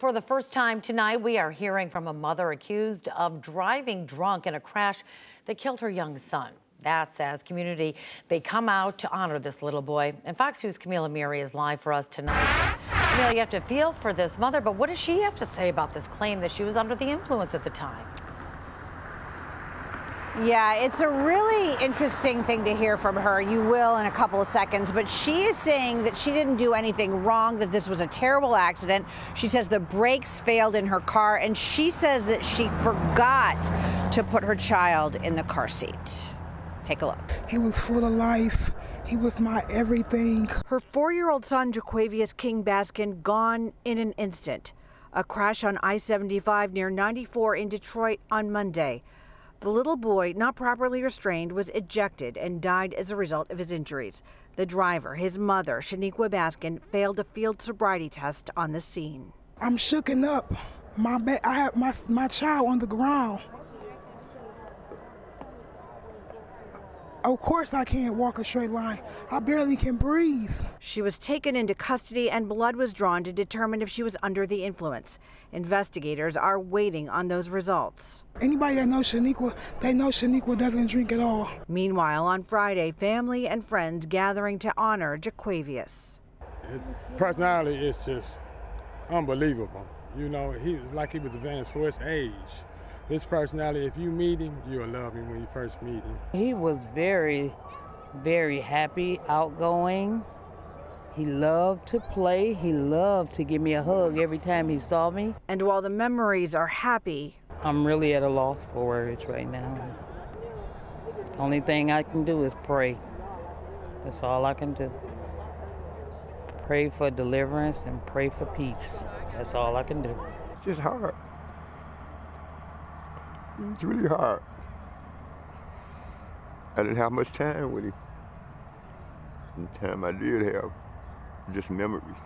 For the first time tonight, we are hearing from a mother accused of driving drunk in a crash that killed her young son. That's as community, they come out to honor this little boy. And Fox News' Camille Amiri is live for us tonight. Camille, you have to feel for this mother, but what does she have to say about this claim that she was under the influence at the time? Yeah, it's a really interesting thing to hear from her. You will in a couple of seconds, but she is saying that she didn't do anything wrong, that this was a terrible accident. She says the brakes failed in her car, and she says that she forgot to put her child in the car seat. Take a look. He was full of life. He was my everything. Her 4-year-old son, Ja'Quavious King-Baskin, gone in an instant. A crash on I-75 near 94 in Detroit on Monday. The little boy, not properly restrained, was ejected and died as a result of his injuries. The driver, his mother, Ja'Quavious, failed a field sobriety test on the scene. I'm shooken up. I have my child on the ground. Of course I can't walk a straight line. I barely can breathe. She was taken into custody and blood was drawn to determine if she was under the influence. Investigators are waiting on those results. Anybody that knows Shaniqua, they know Shaniqua doesn't drink at all. Meanwhile, on Friday, family and friends gathering to honor Ja'Quavious. His personality is just unbelievable. You know, he was like he was advanced for his age. His personality, if you meet him, you'll love him when you first meet him. He was very, very happy, outgoing. He loved to play. He loved to give me a hug every time he saw me. And while the memories are happy, I'm really at a loss for words right now. The only thing I can do is pray. That's all I can do. Pray for deliverance and pray for peace. That's all I can do. It's just hard. It's really hard. I didn't have much time with him. And the time I did have, just memories.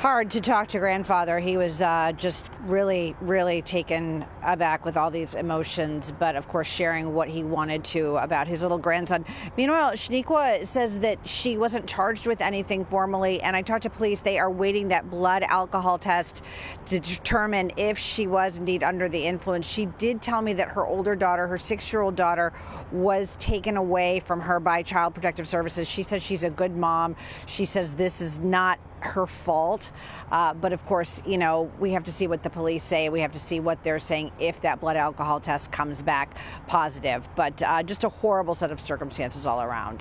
hard to talk to grandfather. He was just really, really taken aback with all these emotions, but of course sharing what he wanted to about his little grandson. Meanwhile, Shaniqua says that she wasn't charged with anything formally, and I talked to police. They are waiting that blood alcohol test to determine if she was indeed under the influence. She did tell me that her older daughter, her 6-year-old daughter, was taken away from her by Child Protective Services. She says she's a good mom. She says this is not her fault. But of course, you know, we have to see what the police say. We have to see what they're saying if that blood alcohol test comes back positive. But just a horrible set of circumstances all around.